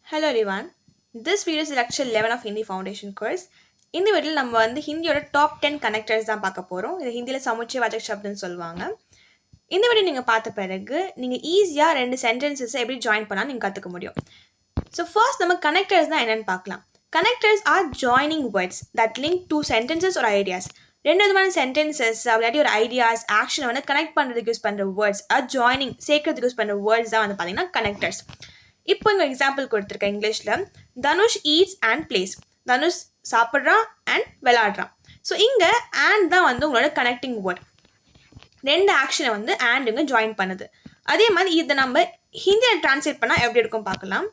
Hello everyone. This video is lecture 11 of Hindi Foundation course. இந்த வீடியோவில் நம்ம ஹிந்தியோட top 10 connectors தான் பார்க்க போகிறோம். இது ஹிந்தியில் சமுச்சய வாச்சக சப்தம்னு சொல்லுவாங்க. இந்த வீடியோ நீங்கள் பார்த்த பிறகு நீங்கள் ஈஸியாக ரெண்டு சென்டென்சஸை எப்படி ஜாயின் பண்ணால் நீங்கள் கற்றுக்க முடியும். ஸோ ஃபர்ஸ்ட் நம்ம கனெக்டர்ஸ் தான் என்னென்னு பார்க்கலாம். Connectors are joining words that link two sentences or ideas. ரெண்டு விதமான சென்டென்சஸ் அப்படி ஒரு ஐடியாஸ் ஆக்ஷனை கனெக்ட் பண்ணுறதுக்கு யூஸ் பண்ணுற வேர்ட்ஸ் ஜாயினிங் சேர்க்கறதுக்கு யூஸ் பண்ணுற வேர்ட்ஸ் தான் பார்த்தீங்கன்னா கனெக்டர்ஸ். இப்போ இங்கே எக்ஸாம்பிள் கொடுத்துருக்கேன் இங்கிலீஷில். Dhanush eats and plays. Dhanush சாப்பிட்றான் அண்ட் விளாடுறான். ஸோ இங்கே அண்ட் தான் உங்களோட கனெக்டிங் வேர்ட். ரெண்டு ஆக்ஷனை அண்ட் இங்கே ஜாயின் பண்ணுது. அதே மாதிரி இதை நம்ம ஹிந்தியில் ட்ரான்ஸ்லேட் பண்ணால் எப்படி இருக்கும் பார்க்கலாம்.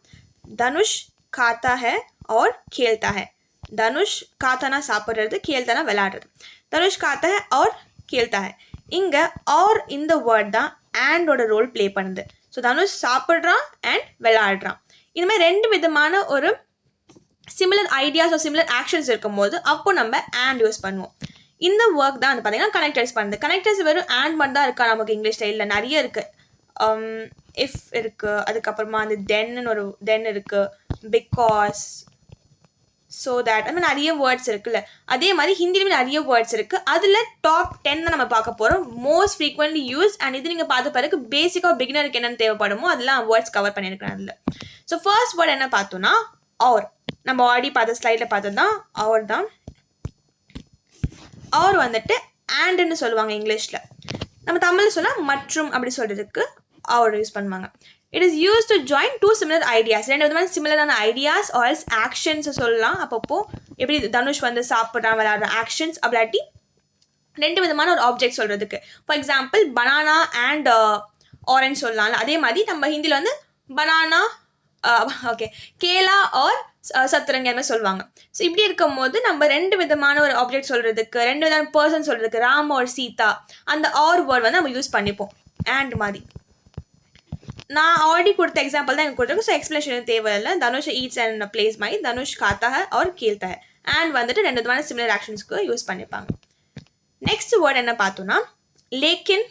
தனுஷ் காத்தா ஹே और खेलता है. தனுஷ் காத்தானா சாப்பிட்றது, கேள்தானா விளையாடுறது. தனுஷ் காத்தா ஹே और खेलता है. இங்கே और இந்த வேர்ட் தான் ஆண்டோட ரோல் ப்ளே பண்ணுது. ஸோ தனுஷ் சாப்பிட்றான் அண்ட் விளையாடுறான். இந்த மாதிரி ரெண்டு விதமான ஒரு சிமிலர் ஐடியாஸ் சிமிலர் ஆக்ஷன்ஸ் இருக்கும் போது அப்போ நம்ம அண்ட் யூஸ் பண்ணுவோம். இந்த ஒர்க் தான் பார்த்தீங்கன்னா கனெக்டர்ஸ் பண்ணுது. கனெக்டர்ஸ் வெறும் அண்ட் மட்டும் தான் இருக்கா நமக்கு இங்கிலீஷ் ஸ்டைலில் நிறைய இருக்குது. இஃப் இருக்குது, அதுக்கப்புறமா தென்னு தென் இருக்குது, பிகாஸ், ஸோ தேட் அந்த மாதிரி நிறைய வேர்ட்ஸ் இருக்குல்ல. அதே மாதிரி ஹிந்திலையும் நிறைய வேர்ட்ஸ் இருக்குது. அதில் டாப் 10 தான் நம்ம பார்க்க போகிறோம். மோஸ்ட் ஃப்ரீக்வெண்ட்லி யூஸ் அண்ட் இது நீங்கள் பார்த்த பிறகு பேசிக்காக பிகினருக்கு என்னென்னு தேவைப்படுமோ அதெல்லாம் வேர்ட்ஸ் கவர் பண்ணியிருக்கிறேன் அதில். ஸோ ஃபர்ஸ்ட் வேர்ட் என்ன பார்த்தோன்னா ஆர். நம்ம ஆல்ரெடி பார்த்த ஸ்லைடில் பார்த்தது தான் ஆர் தான். ஆர் ஆண்டுன்னு சொல்லுவாங்க இங்கிலீஷில். நம்ம தமிழில் சொன்னால் மற்றும் அப்படி சொல்கிறதுக்கு ஆர் யூஸ் பண்ணுவாங்க. It is use to join two similar ideas. ரெண்டு விதமான சிமிலரான ஐடியாஸ் ஆல்ஸ் ஆக்ஷன்ஸ் சொல்லலாம். அப்பப்போ எப்படி தனுஷ் சாப்பிட்றான் விளையாடுறான் ஆக்ஷன்ஸ் அப்படியாட்டி ரெண்டு விதமான ஒரு ஆப்ஜெக்ட் சொல்கிறதுக்கு. For example banana and orange சொல்லலாம்ல. அதே மாதிரி நம்ம ஹிந்தியில் பனானா ஓகே கேலா ஆர் சத்துரங்க மாதிரி சொல்லுவாங்க. ஸோ இப்படி இருக்கும் போது நம்ம ரெண்டு விதமான ஒரு ஆப்ஜெக்ட் சொல்கிறதுக்கு, ரெண்டு விதமான பர்சன் சொல்கிறதுக்கு, ராம் ஆர் சீதா, அந்த ஆர் வேர்ட் நம்ம யூஸ் பண்ணிப்போம் அண்ட் மாதிரி. நான் ஆல்ரெடி கொடுத்த எக்ஸாம்பிள் தான் எனக்கு கொடுத்துருக்கு. ஸோ எக்ஸ்பிளேஷன் தேவையில்லை. தனுஷ் ஈட்ஸ் அண்ட் பிளேஸ் மாதிரி தனுஷ் காத்தா ஹை ஆர் கேல்தா ஹை. அண்ட் ரெண்டு விதமான சிமிலர் ஆக்ஷன்ஸ்க்கு யூஸ் பண்ணிப்பாங்க. நெக்ஸ்ட் வேர்ட் என்ன பார்த்தோன்னா லேக்கின்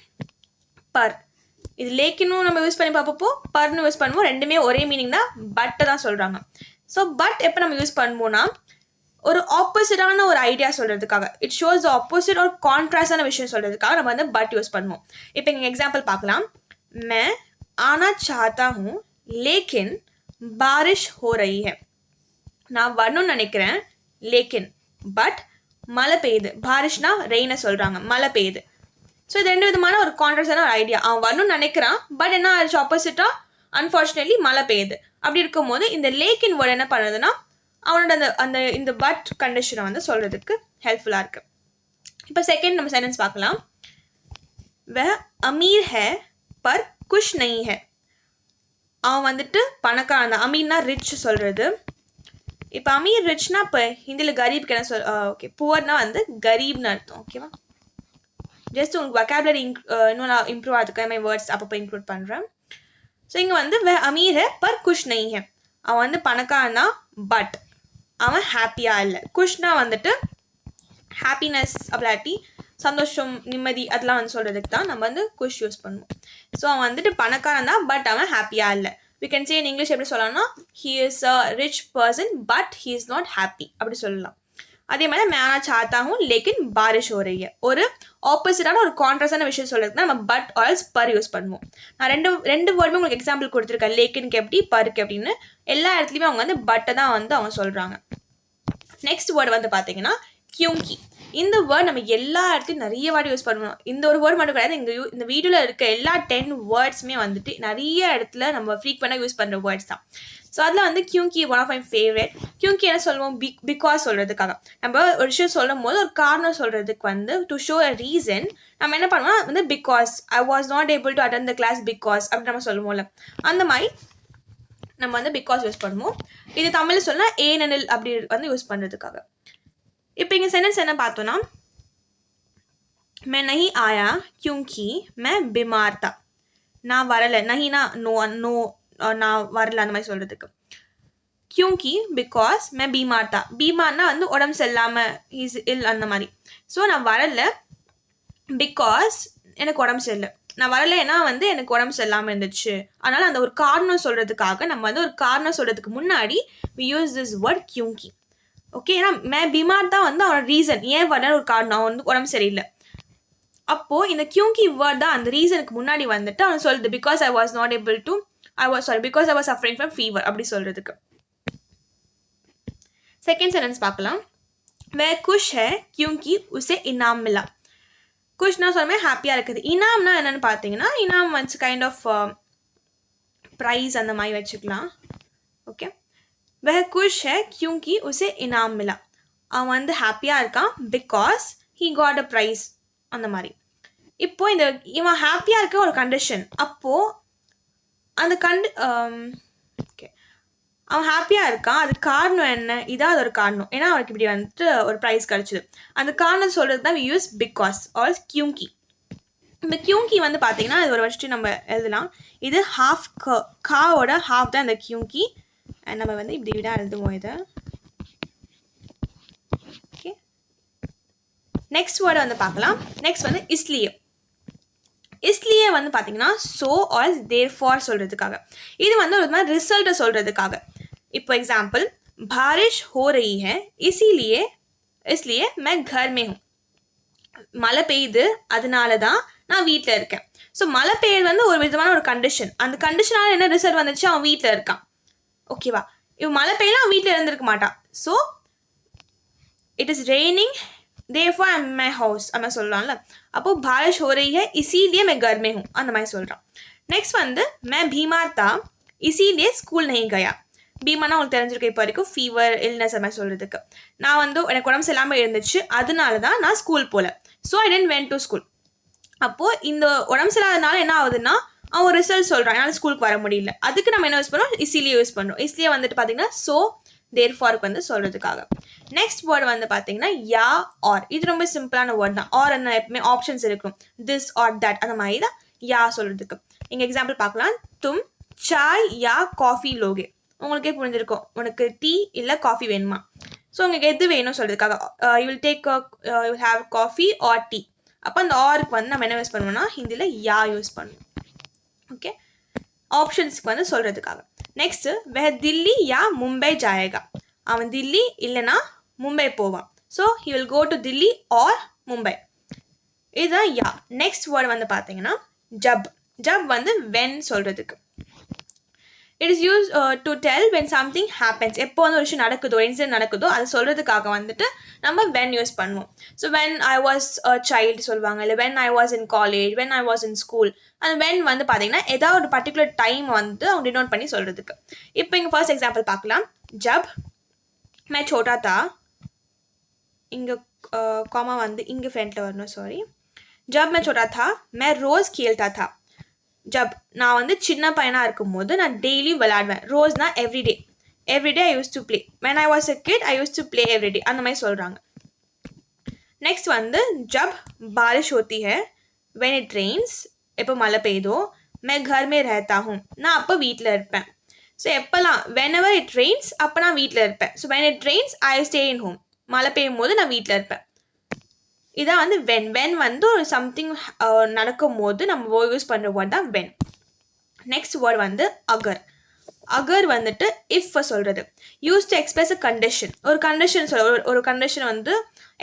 பர். இது லேக்கினும் நம்ம யூஸ் பண்ணி பார்ப்பப்போ பர்னு யூஸ் பண்ணுவோம். ரெண்டுமே ஒரே மீனிங் தான், பட்டை தான் சொல்கிறாங்க. ஸோ பட் எப்போ நம்ம யூஸ் பண்ணுவோம்னா ஒரு ஆப்போசிட்டான ஒரு ஐடியா சொல்கிறதுக்காக, இட் ஷோஸ் ஆப்போசிட் ஒரு கான்ட்ராஸ்டான விஷயம் சொல்கிறதுக்காக நம்ம பட் யூஸ் பண்ணுவோம். இப்போ இங்கே எக்ஸாம்பிள் பார்க்கலாம். மே आना चाहता हूँ लेकिन बारिश हो रही है. நான் வரணும்னு நினைக்கிறேன் லேக்கின் பட் மழை பெய்யுது. பாரிஷ்னா ரெயினை சொல்கிறாங்க, மழை பெய்யுது. ஸோ இது ரெண்டு விதமான ஒரு கான்ட்ராஸ்டான ஒரு ஐடியா. அவன் வரணும்னு நினைக்கிறான் பட் என்ன ஆயிடுச்சு, ஆப்போசிட்டாக அன்ஃபார்ச்சுனேட்லி மழை பெய்யுது. அப்படி இருக்கும்போது இந்த லேக்கின் வேர்டு என்ன பண்ணுதுன்னா அவனோட இந்த பட் கண்டிஷனை சொல்கிறதுக்கு ஹெல்ப்ஃபுல்லாக இருக்குது. இப்போ செகண்ட் நம்ம சென்டென்ஸ் பார்க்கலாம். वह अमीर है पर குஷ் நஹி ஹை. அவன் பணக்காரன் தான். அமீர்னா ரிச் சொல்கிறது. இப்போ அமீர் ரிச்னா இப்போ ஹிந்தியில் கரீப்க்கு என்ன ஓகே புவர்னா கரீப்னு அர்த்தம். ஓகேவா, ஜஸ்ட் உங்களுக்கு வொக்காபுலரி இன்னும் நான் இம்ப்ரூவ் ஆகிறதுக்கு மாதிரி வேர்ட்ஸ் அப்பப்போ இன்க்ளூட் பண்ணுறேன். ஸோ இங்கே வே அமீர் ஹை பர் குஷ் நஹி ஹை. அவன் பணக்காரன் தான் பட் அவன் ஹாப்பியாக இல்லை. குஷ்னா ஹாப்பினஸ் அப்படியாட்டி சந்தோஷம், நிம்மதி, அதெல்லாம் சொல்கிறதுக்கு தான் நம்ம குஷ் யூஸ் பண்ணுவோம். ஸோ அவன் பணக்காரன் தான் பட் அவன் ஹாப்பியாக இல்லை. We can say in English எப்படி சொல்லலாம்னா he is a rich person but he is not happy அப்படி சொல்லலாம். அதே மாதிரி मैं आना चाहता हूँ लेकिन बारिश हो रही है. ஒரு ஆப்போசிட்டான ஒரு கான்ட்ராஸ்டான விஷயம் சொல்கிறதுக்கு நம்ம பட் ஆல்ஸ் பர் யூஸ் பண்ணுவோம். நான் ரெண்டு வேர்டுமே உங்களுக்கு எக்ஸாம்பிள் கொடுத்துருக்கேன். லேக்கின்க்கு எப்படி பருக்கு எப்படின்னு எல்லா இடத்துலையுமே அவங்க பட்டை தான் அவங்க சொல்கிறாங்க. நெக்ஸ்ட் வேர்டு பார்த்தீங்கன்னா கியூங்கி. இந்த வேர்ட் நம்ம எல்லா இடத்துலையும் நிறைய வாட்டி யூஸ் பண்ணுவோம். இந்த ஒரு வேர்டு மட்டும் கிடையாது, இந்த வீடியோவில் இருக்க எல்லா 10 வேர்ட்ஸுமே நிறைய இடத்துல நம்ம ஃப்ரீக்வெண்ட்டாக யூஸ் பண்ணுற வேர்ட்ஸ் தான். ஸோ அதில் கியூங்கி ஒன் ஆஃப் மை ஃபேவரட். கியூங்கி என்ன சொல்லுவோம், பிகாஸ் சொல்கிறதுக்காக. நம்ம ஒரு விஷயம் சொல்லும் போது ஒரு காரணம் சொல்கிறதுக்கு டு ஷோ அ ரீசன் நம்ம என்ன பண்ணுவோம் because I was not able to attend the class because அப்படி நம்ம சொல்லுவோம்ல, அந்த மாதிரி நம்ம பிகாஸ் யூஸ் பண்ணுவோம். இது தமிழில் சொன்னால் ஏனெனில் அப்படி யூஸ் பண்ணுறதுக்காக. இப்போ இங்கே சென்டென்ஸ் என்ன பார்த்தோன்னா मैं नहीं आया क्योंकि मैं बीमार था. நான் வரலை. நஹினா நோ நோ நான் வரல அந்த மாதிரி சொல்கிறதுக்கு. क्योंकि பிகாஸ் मैं बीमार था. பீமார்னா உடம்பு சரியில்லாமல் இஸ் இல் அந்த மாதிரி. ஸோ நான் வரலை பிகாஸ் எனக்கு உடம்பு சரியில்லை. நான் வரலைன்னா வந்து எனக்கு உடம்பு சரியில்லாமல் இருந்துச்சு. அதனால் அந்த ஒரு காரணம் சொல்கிறதுக்காக நம்ம வந்து ஒரு காரணம் சொல்கிறதுக்கு முன்னாடி we use this word क्योंकि. ஓகே, ஏன்னா மே பிமார் தான் வந்து அவனோட ரீசன், ஏன் வரல ஒரு காரணம், அவன் வந்து உடம்பு சரியில்லை. அப்போது இந்த क्योंकि வேர்ட் தான் அந்த ரீசனுக்கு முன்னாடி வந்துட்டு அவன் சொல்லுது because I was not able to because I was suffering from fever அப்படி சொல்கிறதுக்கு. செகண்ட் சென்டென்ஸ் பார்க்கலாம். वह खुश है क्योंकि उसे इनाम मिला. குஷ்னா சொல்லாமே ஹாப்பியாக இருக்குது. இனாம்னா என்னென்னு பார்த்தீங்கன்னா, இனாம் வந்து கைண்ட் ஆஃப் ப்ரைஸ் அந்த மாதிரி வச்சுக்கலாம். ஓகே, वह खुश है क्योंकि उसे इनाम मिला. அவன் வந்து ஹாப்பியாக இருக்கான் because he got a prize அந்த மாதிரி. இப்போது இந்த இவன் ஹாப்பியாக இருக்க ஒரு கண்டிஷன். அப்போது அந்த ஓகே, அவன் ஹாப்பியாக இருக்கான், அதுக்கு காரணம் என்ன, இதான் அது ஒரு காரணம். ஏன்னா அவனுக்கு இப்படி வந்துட்டு ஒரு ப்ரைஸ் கிடச்சிது. அந்த காரணம் சொல்கிறது தான் we use because or क्योंकि. இந்த क्योंकि வந்து பார்த்தீங்கன்னா இது ஒரு வச்சுட்டு நம்ம எழுதலாம். இது ஹாஃப் காவோட ஹாஃப் தான் இந்த क्योंकि. நம்ம வந்து இப்படி விட எழுதுவோம் இதை. ஓகே, நெக்ஸ்ட் வேர்டை வந்து பார்க்கலாம். நெக்ஸ்ட் வந்து इसलिए. इसलिए வந்து பார்த்தீங்கன்னா ஸோ ஆர் தேர்ஃபார் சொல்கிறதுக்காக. இது வந்து ஒரு மாதிரி ரிசல்ட்டை சொல்கிறதுக்காக. இப்போ எக்ஸாம்பிள், बारिश हो रही है इसलिए मैं घर में हूँ. மழை பெய்யுது அதனால தான் நான் வீட்டில் இருக்கேன். ஸோ மழை பெய்யுது வந்து ஒரு விதமான ஒரு கண்டிஷன். அந்த கண்டிஷனால் என்ன ரிசல்ட் வந்துச்சு, அவன் வீட்டில் இருக்கான். ஓகேவா, இவன் மழை பெய்யலாம் அவன் வீட்டில் இருந்திருக்க மாட்டான். So it is raining therefore I'm in my house அந்த மாதிரி சொல்லலாம்ல. அப்போது बारिश हो रही है इसीलिए मैं घर में हूँ அந்த மாதிரி சொல்கிறான். நெக்ஸ்ட் வந்து मैं बीमार था इसीलिए स्कूल नहीं गया. பீமானா உங்களுக்கு தெரிஞ்சிருக்க இப்போ வரைக்கும் ஃபீவர் இல்னஸ் அந்த மாதிரி சொல்கிறதுக்கு. நான் வந்து எனக்கு உடம்பு சரியில்லாமல் இருந்துச்சு அதனால தான் நான் ஸ்கூல் போகல. So I didn't went to school. அப்போது இந்த உடம்பு சரியில்லாதனால என்ன ஆகுதுன்னா அவன் ரிசல்ட் சொல்கிறான், என்னால் ஸ்கூலுக்கு வர முடியல. அதுக்கு நம்ம என்ன யூஸ் பண்ணுறோம், இசிலியே யூஸ் பண்ணுறோம். இசிலியே வந்துட்டு பார்த்தீங்கன்னா ஸோ தேர்ஃபாருக்கு வந்து சொல்கிறதுக்காக. நெக்ஸ்ட் வேர்டு வந்து பார்த்தீங்கன்னா யா ஆர். இது ரொம்ப சிம்பிளான வேர்ட் தான். ஆர் என்ன எப்பவுமே ஆப்ஷன்ஸ் இருக்கும், திஸ் ஆர் தட் அந்த மாதிரி தான் யா சொல்கிறதுக்கு. இங்கே எக்ஸாம்பிள் பார்க்கலாம். தும் சாய் யா காஃபி லோகே. உங்களுக்கே புரிஞ்சிருக்கும், உனக்கு டீ இல்லை காஃபி வேணுமா. ஸோ உங்களுக்கு எது வேணும் சொல்கிறதுக்காக you will take you will have coffee or tea. அப்போ அந்த ஆருக்கு வந்து நம்ம என்ன யூஸ் பண்ணுவோம்னா ஹிந்தியில் யா யூஸ் பண்ணுவோம். ஓகே, ஆப்ஷன்ஸ்க்கு வந்து சொல்கிறதுக்காக. நெக்ஸ்ட்டு वह दिल्ली या मुंबई जाएगा. அவன் தில்லி இல்லைனா மும்பை போவான். So he will go to Delhi or Mumbai. இதுதான் யா. நெக்ஸ்ட் வேர்டு வந்து பார்த்தீங்கன்னா ஜப். ஜப் வந்து when சொல்கிறதுக்கு. It is use to tell when something happens. எப்போ வந்து ஒரு விஷயம் நடக்குதோ இன்சிடென்ட் நடக்குதோ அது சொல்கிறதுக்காக வந்துட்டு நம்ம வென் யூஸ் பண்ணுவோம். So when I was a child சொல்லுவாங்க, இல்லை when I was in college, when I was in school. அந்த வென் வந்து பார்த்தீங்கன்னா ஏதாவது ஒரு பர்டிகுலர் டைம் வந்து அவங்க டினோட் பண்ணி சொல்கிறதுக்கு. இப்போ இங்கே ஃபர்ஸ்ட் எக்ஸாம்பிள் பார்க்கலாம். ஜப் மே சோட்டா தா, இங்கே காமா வந்து இங்கே ஃப்ரண்ட்டில் வரணும், சாரி. ஜப் மே சோட்டா தா மே ரோஸ் खेलता था. ஜப் நான் வந்து சின்ன பையனாக இருக்கும்போது நான் டெய்லியும் விளையாடுவேன். ரோஸ்னா everyday. Everyday I use to play. When I was a kid I use to play everyday அந்த மாதிரி சொல்கிறாங்க. நெக்ஸ்ட் வந்து ஜப் பாரிஷ் ஹோத்தி ஹை வென் இட் ரெயின்ஸ். எப்போ மழை பெய்யுதோ மே घर में रहता हूँ. நான் அப்போ வீட்டில் இருப்பேன். ஸோ எப்போல்லாம் whenever it rains அப்போ நான் வீட்டில் இருப்பேன். So when it rains I stay in home. மழை பெய்யும் போது நான் வீட்டில் இருப்பேன். இதான் வந்து வென். வென் வந்து ஒரு சம்திங் நடக்கும் போது நம்ம யூஸ் பண்ணுற வேர்ட் தான் வென். நெக்ஸ்ட் வேர்ட் வந்து அகர். அகர் வந்துட்டு இஃப் சொல்கிறது. Use to express a condition. ஒரு கண்டிஷன் ஒரு கண்டிஷன் வந்து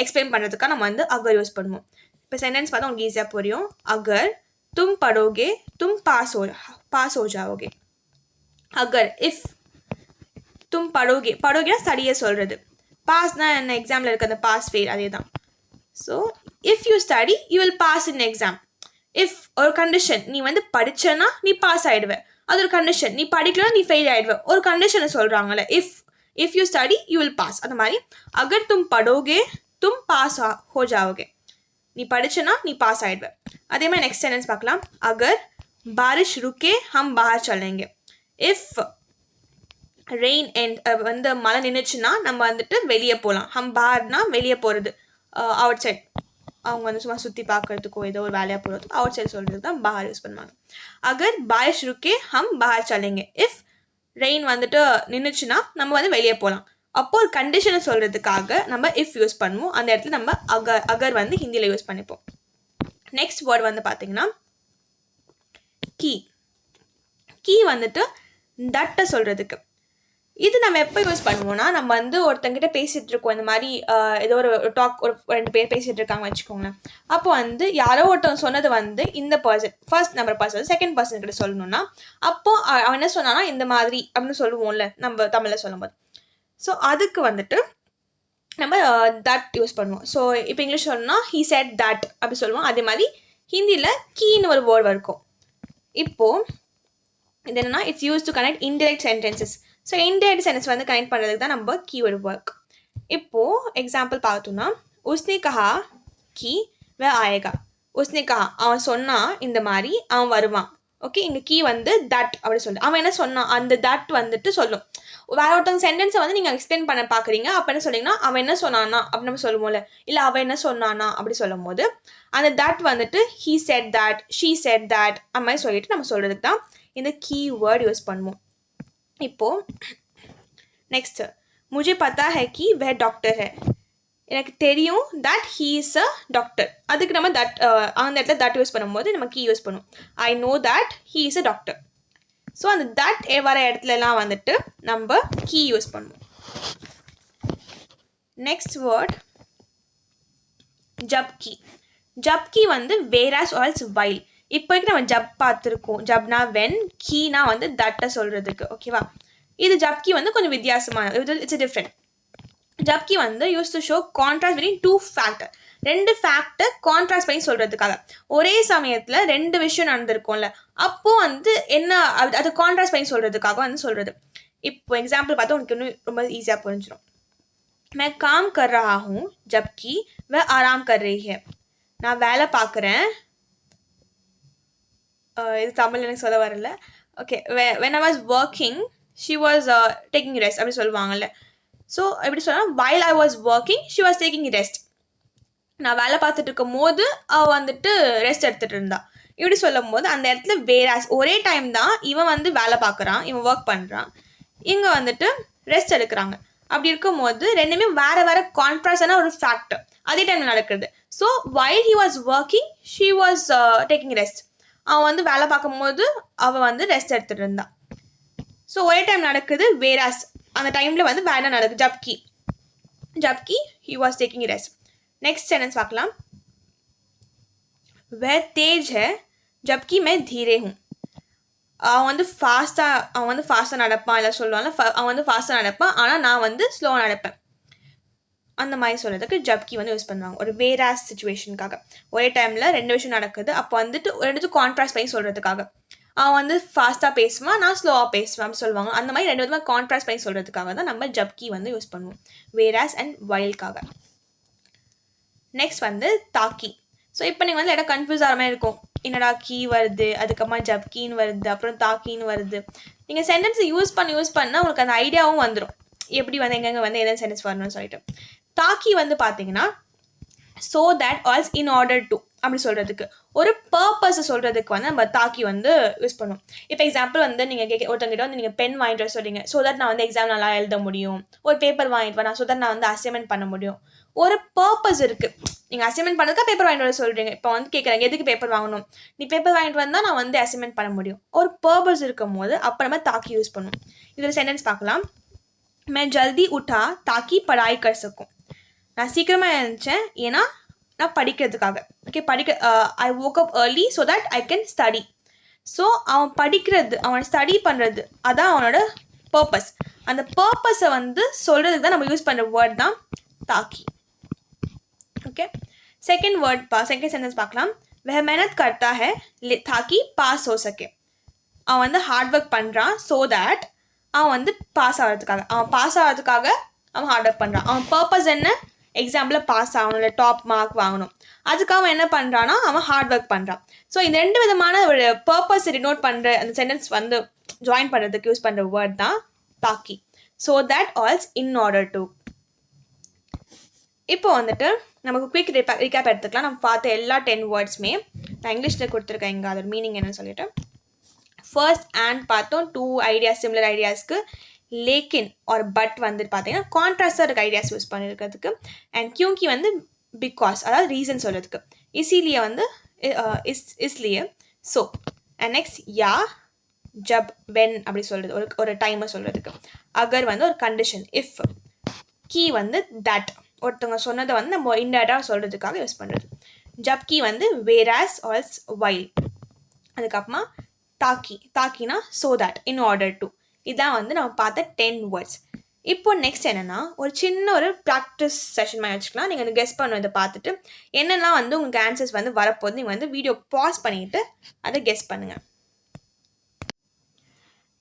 எக்ஸ்பிளைன் பண்ணுறதுக்காக நம்ம வந்து அகர் யூஸ் பண்ணுவோம். இப்போ சென்டென்ஸ் பார்த்தா உங்களுக்கு ஈஸியாக புரியும். அகர் தும் படோகே தும் பாஸ் ஹோ ஜாவோகே. அகர் இஃப் தும் படோகே. படோகேனா ஸ்டடியை சொல்கிறது. பாஸ்னா என்ன, எக்ஸாமில் இருக்க அந்த பாஸ் ஃபெயில் அதே தான். So if you study you will pass in exam. If ஒரு கண்டிஷன், நீ வந்து படித்தனா நீ பாஸ் ஆகிடுவேன். அது ஒரு கண்டிஷன். நீ படிக்கலனா நீ ஃபெயில் ஆகிடுவேன். ஒரு கண்டிஷனை சொல்கிறாங்கல்ல, if you study you will pass. அந்த மாதிரி அகர் தும் படோகே தும் பாஸ் ஹோ ஜாவோகே. நீ படித்தனா நீ பாஸ் ஆகிடுவேன். அதே மாதிரி நெக்ஸ்ட் சென்டென்ஸ் பார்க்கலாம். அகர் பாரிஷ் ருக்கே ஹம் பாஹர் சலேங்கே. இஃப் ரெயின் வந்து மழை நின்றுச்சுன்னா நம்ம வந்துட்டு வெளியே போகலாம். ஹம் பாஹர்னா வெளியே போகிறது, அவுட் சைட். அவங்க வந்து சும்மா சுற்றி பார்க்குறதுக்கோ ஏதோ ஒரு வேலையாக போகிறதுக்கோ அவுட் சைட் சொல்கிறது தான் பாஹர் யூஸ் பண்ணுவாங்க. அகர் பாரிஷ் ருக்கே ஹம் பாஹர் சலேங்கே. இஃப் ரெயின் வந்துட்டு நின்றுச்சுன்னா நம்ம வந்து வெளியே போகலாம். அப்போ ஒரு கண்டிஷனை சொல்கிறதுக்காக நம்ம இஃப் யூஸ் பண்ணுவோம். அந்த இடத்துல நம்ம அகர் வந்து ஹிந்தியில் யூஸ் பண்ணிப்போம். நெக்ஸ்ட் வேர்ட் வந்து பார்த்தீங்கன்னா கீ. கீ வந்துட்டு தட்டை சொல்கிறதுக்கு. இது நம்ம எப்போ யூஸ் பண்ணுவோம்னா, நம்ம வந்து ஒருத்தங்கிட்ட பேசிகிட்டு இருக்கோம், இந்த மாதிரி ஏதோ ஒரு டாக், ஒரு 2 பேர் பேசிகிட்டு இருக்காங்க வச்சுக்கோங்களேன். அப்போ வந்து யாரோ ஒருத்தவங்க சொன்னது வந்து இந்த person, first number person second person கிட்ட சொல்லணும்னா, அப்போ அவன் என்ன சொன்னானா இந்த மாதிரி அப்படின்னு சொல்லுவோம்ல நம்ம தமிழில் சொல்லும்போது. ஸோ அதுக்கு வந்துட்டு நம்ம தட் யூஸ் பண்ணுவோம். ஸோ இப்போ இங்கிலீஷ் சொல்லணும்னா he said that அப்படி சொல்லுவோம். அதே மாதிரி ஹிந்தியில் கீன்னு ஒரு வேர்டு இருக்கும். இப்போது இது என்னன்னா, it's use to connect indirect sentences. So indirect sentence வந்து கனெக்ட் பண்ணுறதுக்கு தான் நம்ம கீவேர்டு ஒர்க். இப்போது எக்ஸாம்பிள் பார்த்தோம்னா, உஸ்னே கஹா கி வ ஆயேகா. உஸ்னே கஹா அவன் சொன்னான் இந்த மாதிரி அவன் வருவான். ஓகே, இங்கே கீ வந்து தட் அப்படி சொல்லு. அவன் என்ன சொன்னான், அந்த தட் வந்துட்டு சொல்லும். வேற ஒருத்தவங்க சென்டென்ஸை வந்து நீங்கள் எக்ஸ்பிளைன் பண்ண பார்க்குறீங்க, அப்போ என்ன சொல்லிங்கன்னா அவன் என்ன சொன்னானா அப்படி நம்ம சொல்லுவோம்ல, இல்லை அவன் என்ன சொன்னானா அப்படி சொல்லும் போது அந்த தட் வந்துட்டு he said that, she said that அந்த மாதிரி சொல்லிட்டு நம்ம சொல்கிறதுக்கு தான் இந்த கீவேர்ட் யூஸ் பண்ணுவோம். இப்போது நெக்ஸ்ட், முझे पता है कि वह डॉक्टर है. எனக்கு தெரியும் that he is a doctor. அதுக்கு நம்ம தட் அந்த இடத்துல தட் யூஸ் பண்ணும்போது நம்ம கீ யூஸ் பண்ணுவோம். I know that he is a doctor. So அந்த தட் வர இடத்துலலாம் வந்துட்டு நம்ம கீ யூஸ் பண்ணுவோம். நெக்ஸ்ட் வேர்ட் ஜப்கி. ஜப்கி வந்து வேராஸ் ஆல்ஸ் வைல். இப்போதைக்கு நம்ம ஜப் பார்த்துருக்கோம். ஜப்னா வென், கீனா வந்து தட்டை சொல்கிறதுக்கு. ஓகேவா, இது ஜப்கி வந்து கொஞ்சம் வித்தியாசமான, இட்ஸ் டிஃப்ரெண்ட். ஜப்கி வந்து use to show contrast between 2 factor. 2 factor contrast பண்ணி சொல்கிறதுக்காக. ஒரே சமயத்தில் 2 விஷயம் நடந்திருக்கும்ல, அப்போது வந்து என்ன அது கான்ட்ராஸ்ட் பண்ணி சொல்கிறதுக்காக வந்து சொல்கிறது. இப்போ எக்ஸாம்பிள் பார்த்தா உனக்கு இன்னும் ரொம்ப ஈஸியாக புரிஞ்சிடும். मैं काम कर रहा हूँ जबकि वह आराम कर रही है. நான் வேலை பார்க்குறேன், இது தமிழ் எனக்கு சொல்ல வரல. Okay, when I was working she was taking rest அப்படி சொல்லுவாங்கல்ல. ஸோ எப்படி சொன்னால் while I was working she was taking rest. நான் வேலை பார்த்துட்டு இருக்கும் போது அவள் வந்துட்டு ரெஸ்ட் எடுத்துகிட்டு இருந்தா. இப்படி சொல்லும் போது அந்த இடத்துல வேராஸ் ஒரே டைம் தான் இவன் வந்து வேலை பார்க்குறான், இவன் ஒர்க் பண்ணுறான், இங்கே வந்துட்டு ரெஸ்ட் எடுக்கிறாங்க. அப்படி இருக்கும் போது ரெண்டுமே வேறு வேறு கான்ட்ராஸ்டான ஒரு ஃபேக்டர் அதே டைமில் நடக்குது. So while he was working she was taking rest. அவன் வந்து வேலை பார்க்கும்போது அவள் வந்து ரெஸ்ட் எடுத்துகிட்டு இருந்தான். ஸோ ஒரே டைம் நடக்குது, வேராஸ் அந்த டைமில் வந்து வேலை நடக்குது. ஜப்கி ஜப்கி he was taking rest. Next sentence பார்க்கலாம். वह तेज है जबकि मैं धीरे हूँ. அவன் வந்து ஃபாஸ்ட்டாக நடப்பான், இல்லை சொல்லுவாங்க அவன் வந்து ஃபாஸ்ட்டாக நடப்பான், ஆனால் நான் வந்து ஸ்லோவாக நடப்பேன். அந்த மாதிரி சொல்கிறதுக்கு ஜப்கி வந்து யூஸ் பண்ணுவாங்க ஒரு வேராஸ் சுச்சுவேஷனுக்காக. ஒரே டைமில் 2 விஷயம் நடக்குது, அப்போ வந்துட்டு 2த்துக்கும் கான்ட்ராஸ்ட் பண்ணி சொல்கிறதுக்காக. அவன் வந்து ஃபாஸ்ட்டாக பேசுவான், நான் ஸ்லோவாக பேசுவேன் அப்படின்னு சொல்லுவாங்க. அந்த மாதிரி 2 விதமாக கான்ட்ராஸ்ட் பண்ணி சொல்கிறதுக்காக தான் நம்ம ஜப்கி வந்து யூஸ் பண்ணுவோம், வேராஸ் அண்ட் வைல்ட்காக. நெக்ஸ்ட் வந்து தாக்கி. ஸோ இப்போ நீங்கள் வந்து இடம் கன்ஃபியூஸ் ஆகிற மாதிரி இருக்கும், என்னடா கீ வருது, அதுக்கப்புறமா ஜப்கின்னு வருது, அப்புறம் தாக்கின்னு வருது. நீங்கள் சென்டென்ஸை யூஸ் பண்ணால் உங்களுக்கு அந்த ஐடியாவும் வந்துடும், எப்படி வந்து எங்கெங்கே வந்து எந்த சென்டென்ஸ் வரணும்னு சொல்லிட்டு. தாக்கி வந்து பார்த்தீங்கன்னா so that Alps in order to அப்படி சொல்கிறதுக்கு, ஒரு பர்பஸை சொல்கிறதுக்கு வந்து நம்ம தாக்கி வந்து யூஸ் பண்ணுவோம். இப்போ எக்ஸாம்பிள் வந்து நீங்கள் ஒருத்தங்கிட்ட வந்து நீங்கள் பென் வாங்கிட்டு வர சொல்கிறீங்க, ஸோ தட் நான் வந்து எக்ஸாம் நல்லா எழுத முடியும். ஒரு பேப்பர் வாங்கிட்டு வரேன், ஸோ தட் நான் வந்து அசைன்மெண்ட் பண்ண முடியும். ஒரு பர்பஸ் இருக்குது. நீங்கள் அசைன்மெண்ட் பண்ணுறதுக்காக பேப்பர் வாங்கிட்டு வர சொல்கிறீங்க. இப்போ வந்து கேட்குறாங்க எதுக்கு பேப்பர் வாங்கணும், நீ பேப்பர் வாங்கிட்டு வந்தால் நான் வந்து அசைன்மெண்ட் பண்ண முடியும். ஒரு பர்பஸ் இருக்கும் போது அப்போ நம்ம தாக்கி யூஸ் பண்ணுவோம். இதில் சென்டென்ஸ் பார்க்கலாம். मैं जल्दी उठा ताकि पढ़ाई कर सकूं. நான் சீக்கிரமாக எழுந்திரிச்சேன் ஏன்னா நான் படிக்கிறதுக்காக. Okay, I woke up early so that I can study. So அவன் படிக்கிறது, அவன் ஸ்டடி பண்ணுறது, அதான் அவனோட பர்பஸ். அந்த பர்பஸை வந்து சொல்கிறதுக்கு தான் நம்ம யூஸ் பண்ணுற வேர்ட் தான் தாக்கி. ஓகே, செகண்ட் சென்டென்ஸ் பார்க்கலாம். वह मेहनत करता है ताकि पास हो सके. அவன் வந்து ஹார்ட் ஒர்க் பண்ணுறான் ஸோ தட் அவன் வந்து பாஸ் ஆகிறதுக்காக அவன் ஹார்ட் ஒர்க் பண்ணுறான். அவன் பர்பஸ் என்ன, எக்ஸாம்பிளில் பாஸ் ஆகணும், இல்லை டாப் மார்க் வாங்கணும். அதுக்காக அவன் என்ன பண்ணுறான்னா அவன் ஹார்ட் ஒர்க் பண்ணுறான். ஸோ இந்த 2 விதமான ஒரு பர்பஸ் டினோட் பண்ணுற அந்த சென்டென்ஸ் வந்து ஜாயின் பண்ணுறதுக்கு யூஸ் பண்ணுற வேர்ட் தான் தாக்கி. So that Alps in order to. இப்போ வந்துட்டு நமக்கு குயிக் ரீகேப் எடுத்துக்கலாம். நம்ம பார்த்த எல்லா 10 வேர்ட்ஸுமே நான் இங்கிலீஷில் கொடுத்துருக்கேன், இங்கே அதோட மீனிங் என்னன்னு சொல்லிட்டு. ஃபர்ஸ்ட் அண்ட் பார்த்தோம், 2 ஐடியாஸ், சிமிலர் ஐடியாஸ்க்கு லேக்கின் ஆர் பட் வந்துட்டு பார்த்தீங்கன்னா கான்ட்ராஸ்டாக இருக்க ஐடியாஸ் யூஸ் பண்ணியிருக்கிறதுக்கு. அண்ட் கியூங்கி வந்து பிகாஸ், அதாவது ரீசன் சொல்கிறதுக்கு. இசிலியே வந்து இஸ்லியே. ஸோ அண்ட் நெக்ஸ்ட் யா ஜப் வென் அப்படி சொல்கிறது ஒரு டைமை சொல்கிறதுக்கு. அகர் வந்து ஒரு கண்டிஷன் இஃப். கீ வந்து தட் ஒருத்தவங்க சொன்னதை வந்து நம்ம இன்டேரக்டாக சொல்கிறதுக்காக யூஸ் பண்ணுறது. ஜப்கி வந்து வேராஸ் ஆல்ஸ் வைல். அதுக்கப்புறமா தாக்கினா so that in order to. இதான் வந்து நம்ம பார்த்த 10 வேர்ட்ஸ். இப்போ நெக்ஸ்ட் என்னென்னா ஒரு சின்ன ஒரு ப்ராக்டிஸ் செஷன் மாதிரி வச்சுக்கலாம். நீங்கள் வந்து கெஸ் பண்ணுவதை பார்த்துட்டு என்னெல்லாம் வந்து உங்களுக்கு ஆன்சர்ஸ் வந்து வரப்போது நீங்கள் வந்து வீடியோ பாஸ் பண்ணிவிட்டு அதை கெஸ் பண்ணுங்கள்.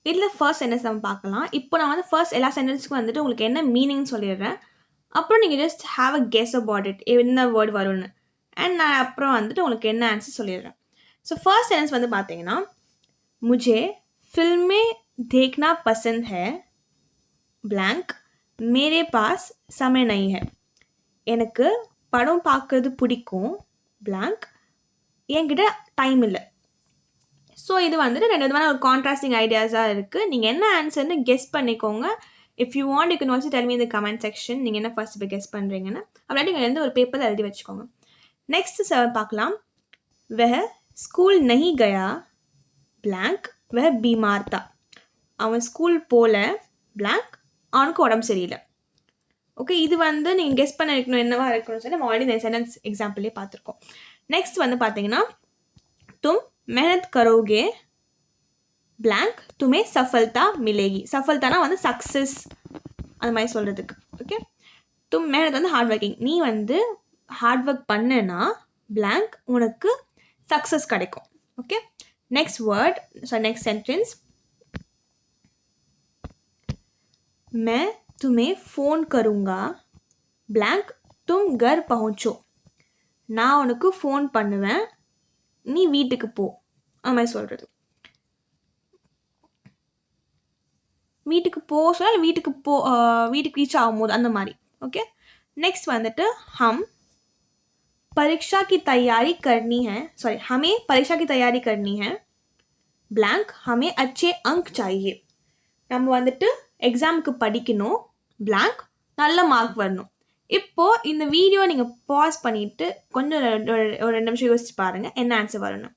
இதில் ஃபர்ஸ்ட் சென்டென்ஸ் நம்ம பார்க்கலாம். இப்போ நான் வந்து ஃபர்ஸ்ட் எல்லா சென்டென்ஸுக்கும் வந்துட்டு உங்களுக்கு என்ன மீனிங்னு சொல்லிடுறேன். அப்புறம் நீங்கள் just have a guess about it, என்ன வேர்டு வரும்னு. அண்ட் நான் அப்புறம் வந்துட்டு உங்களுக்கு என்ன ஆன்சர் சொல்லிடுறேன். ஸோ ஃபர்ஸ்ட் சென்டென்ஸ் வந்து பார்த்தீங்கன்னா, मुझे फिल्में देखना पसंद है blank मेरे पास समय नहीं है. எனக்கு படம் பார்க்கறது பிடிக்கும் blank என்கிட்ட டைம் இல்லை. ஸோ இது வந்துட்டு ரெண்டு விதமான ஒரு கான்ட்ராஸ்டிங் ஐடியாஸாக இருக்குது. நீங்கள் என்ன ஆன்சர்னு கெஸ் பண்ணிக்கோங்க. If you want you can also tell me in the comment section நீங்கள் என்ன ஃபர்ஸ்ட் இப்போ கெஸ் பண்ணுறீங்கன்னு. அப்படின்னா நீங்கள் எந்த ஒரு பேப்பரில் எழுதி வச்சுக்கோங்க. நெக்ஸ்ட் பார்க்கலாம். वह स्कूल नहीं गया blank वह बीमार था. அவன் ஸ்கூல் போல blank அவனுக்கு உடம்பு சரியில்லை. ஓகே, இது வந்து நீங்கள் கெஸ் பண்ண இருக்கணும் என்னவா இருக்கணும்னு சொல்லி நம்ம ஆல்ரெடி இந்த சென்டென்ஸ் எக்ஸாம்பிளே பார்த்துருக்கோம். நெக்ஸ்ட் வந்து பார்த்தீங்கன்னா, तुम मेहनत करोगे blank तुम्हें सफलता मिलेगी. सफलताना வந்து சக்ஸஸ் அந்த மாதிரி சொல்கிறதுக்கு. ஓகே, तुम मेहनत வந்து ஹார்ட் ஒர்க்கிங். நீ வந்து ஹார்ட் ஒர்க் பண்ணனா blank உனக்கு சக்ஸஸ் கிடைக்கும். Okay, next word next sentence, मैं तुम्हें फ़ोन करूँगा blank तुम घर पहुँचो. நான் உனக்கு ஃபோன் பண்ணுவேன் நீ வீட்டுக்கு போ. அந்த மாதிரி சொல்கிறது. வீட்டுக்கு போ சொன்னால் வீட்டுக்கு ரீச் ஆகும்போது அந்த மாதிரி. ஓகே, நெக்ஸ்ட் வந்துட்டு हम परीक्षा की तैयारी करनी है हमें परीक्षा की तैयारी करनी है blank हमें अच्छे अंक चाहिए. நம்ம வந்துட்டு எக்ஸாமுக்கு படிக்கணும் blank நல்ல மார்க் வரணும். இப்போது இந்த வீடியோ நீங்கள் பாஸ் பண்ணிவிட்டு கொஞ்சம் ஒரு 2 நிமிஷம் யோசிச்சு பாருங்கள் என்ன ஆன்சர் வரணும்.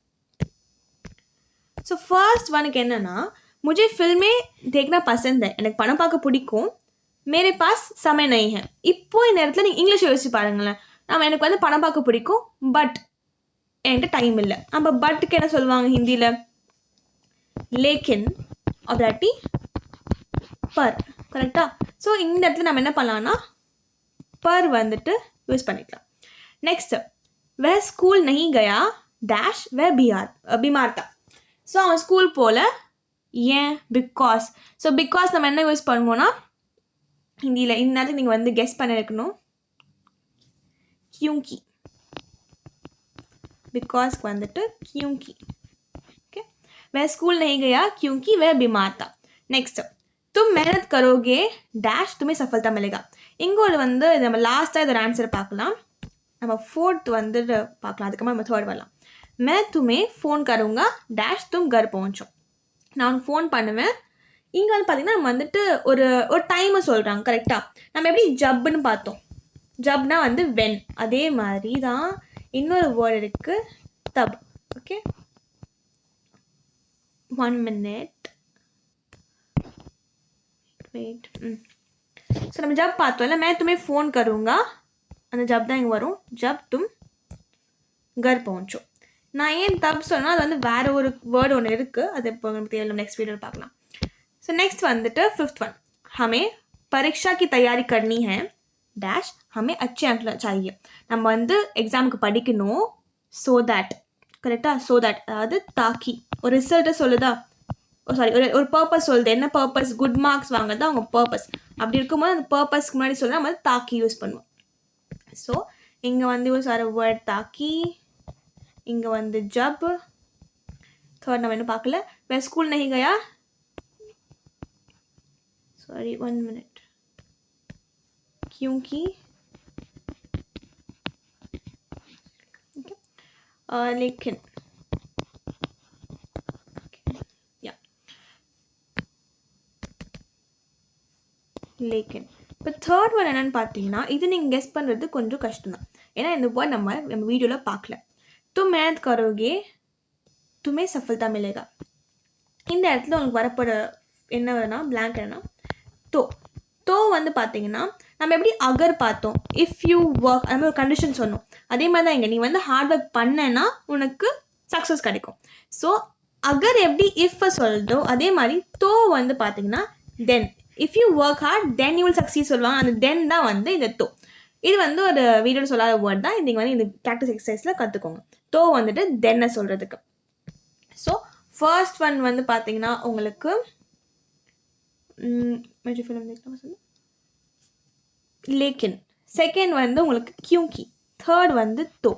ஸோ ஃபர்ஸ்ட் ஒனுக்கு என்னென்னா, मुझे फिल्में देखना पसंद है எனக்கு படம் பார்க்க பிடிக்கும். मेरे पास समय नहीं है. இப்போ இந்த இடத்துல நீங்கள் இங்கிலீஷ் யோசிச்சு பாருங்களேன். எனக்கு வந்து படம் பார்க்க பிடிக்கும் பட் என்கிட்ட டைம் இல்லை. நம்ம பட்டுக்கு என்ன சொல்லுவாங்க ஹிந்தியில், லேக்கின் அதாட்டி பர். கரெக்டாக? ஸோ இந்த இடத்துல நம்ம என்ன பண்ணலான்னா பர் வந்துட்டு யூஸ் பண்ணிக்கலாம். நெக்ஸ்ட், वह स्कूल नहीं गया डैश वह बीमार था. ஸோ அவன் ஸ்கூல் போல் ஏன் பிகாஸ். ஸோ பிகாஸ் நம்ம என்ன யூஸ் பண்ணுவோன்னா ஹிந்தியில் இந்த நேரத்துக்கு நீங்கள் வந்து கெஸ் பண்ணிருக்கணும் क्योंकि. बिकॉज வந்துட்டு क्योंकि. ओके, वह स्कूल नहीं गया क्योंकि वह बीमार था. नेक्स्ट, तुम मेहनत करोगे डैश तुम्हें सफलता मिलेगा. இங்கே ஒரு வந்து நம்ம லாஸ்ட்டாக இதோட ஆன்சர் பார்க்கலாம். நம்ம ஃபோர்த் வந்துட்டு பார்க்கலாம். அதுக்கப்புறம் நம்ம தேர்ட் வரலாம். मैं तुम्हें फ़ोन करूँगा डैश तुम घर पहुँचो. நான் ஃபோன் பண்ணுவேன். இங்கே வந்து பார்த்திங்கன்னா நம்ம வந்துட்டு ஒரு டைமை சொல்கிறாங்க. கரெக்டாக? நம்ம எப்படி ஜப்புன்னு பார்த்தோம். ஜப்னா வந்து வென். அதே மாதிரி தான் இன்னொரு வேர்டு இருக்குது தப். Okay, 1 minute wait. ஸோ நம்ம ஜப் பார்த்தோம் இல்லை, मैं तुम्हें फ़ोन करूँगा அந்த ஜப் தான் இங்கே வரும். ஜப் तुम घर पहुँचो. நான் ஏன் தப் சொன்னால் அது வந்து வேறு ஒரு வேர்டு ஒன்று இருக்குது. அது இப்போ நமக்கு தேவை, நெக்ஸ்ட் வீடியோவில் பார்க்கலாம். ஸோ நெக்ஸ்ட் வந்துட்டு 5th ஒன், हमें परीक्षा की तैयारी करनी है डैश हमें अच्छे अंक चाहिए. நம்ம வந்து எக்ஸாமுக்கு படிக்கணும் ஸோ தட். கரெக்டாக? ஸோ தட் அதாவது தாக்கி ஒரு ரிசல்ட்டை சொல்லுதா, ஒரு பர்பஸ் சொல்லுது. என்ன பர்பஸ்? குட் மார்க்ஸ் வாங்குறது அவங்க பர்பஸ். அப்படி இருக்கும்போது அந்த பர்பஸ்க்கு முன்னாடி சொல்ல நம்ம வந்து தாக்கி யூஸ் பண்ணுவோம். ஸோ இங்கே வந்து யூஸ் ஆகிற வேர்ட் தாக்கி. இங்கே வந்து ஜப். தேர்ட் நம்ம என்ன பார்க்கல. मैं स्कूल नहीं गया 1 minute क्योंकि लेकिन लेकिन இப்போ தேர்ட் ஒன் என்னென்னு பார்த்தீங்கன்னா, இது நீங்கள் கெஸ் பண்ணுறது கொஞ்சம் கஷ்டம் தான். ஏன்னா இந்த வேர்ட் நம்ம வீடியோவில் பார்க்கல. तुम मेहनत करोगे तुम्हें सफलता मिलेगा. இந்த இடத்துல உங்களுக்கு வரப்போகிற என்னன்னா blank என்னன்னா தோ. தோ வந்து பார்த்தீங்கன்னா நம்ம எப்படி அகர் பார்த்தோம், இஃப் யூ ஒர்க் அந்த மாதிரி ஒரு கண்டிஷன் சொன்னோம். அதே மாதிரி தான் இங்கே நீ வந்து ஹார்ட் ஒர்க் பண்ணேன்னா உனக்கு சக்ஸஸ் கிடைக்கும். ஸோ அகர் எப்படி இஃப்பை சொல்லுதோ அதே மாதிரி தோ வந்து பார்த்தீங்கன்னா then. If you work hard then you will succeed சொல்லுவாங்க. அந்த தென் தான் வந்து இந்த தோ. இது வந்து ஒரு வீடியோவில் சொல்லாத வேர்ட் தான். நீங்கள் வந்து இந்த ப்ராக்டிஸ் எக்ஸசைஸில் கற்றுக்கோங்க. தோ வந்துட்டு தென்னை சொல்கிறதுக்கு. ஸோ ஃபர்ஸ்ட் ஒன் வந்து பார்த்தீங்கன்னா உங்களுக்கு लेकिन. செகண்ட் வந்து உங்களுக்கு क्योंकि. தேர்ட் வந்து तो.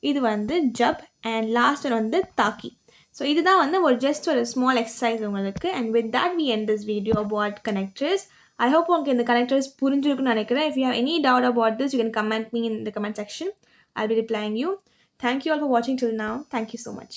இது வந்து जब அண்ட் லாஸ்ட் வந்து ताकि. ஸோ இதுதான் வந்து ஒரு ஜஸ்ட் ஒரு ஸ்மால் எக்ஸசைஸ் உங்களுக்கு. And with that we end this video about connectors. I hope உங்களுக்கு இந்த கனெக்டர்ஸ் புரிஞ்சிருக்குன்னு நினைக்கிறேன். If you have any doubt about this you can comment me in the comment section. I will be replying you. Thank you all for watching till now. Thank you so much.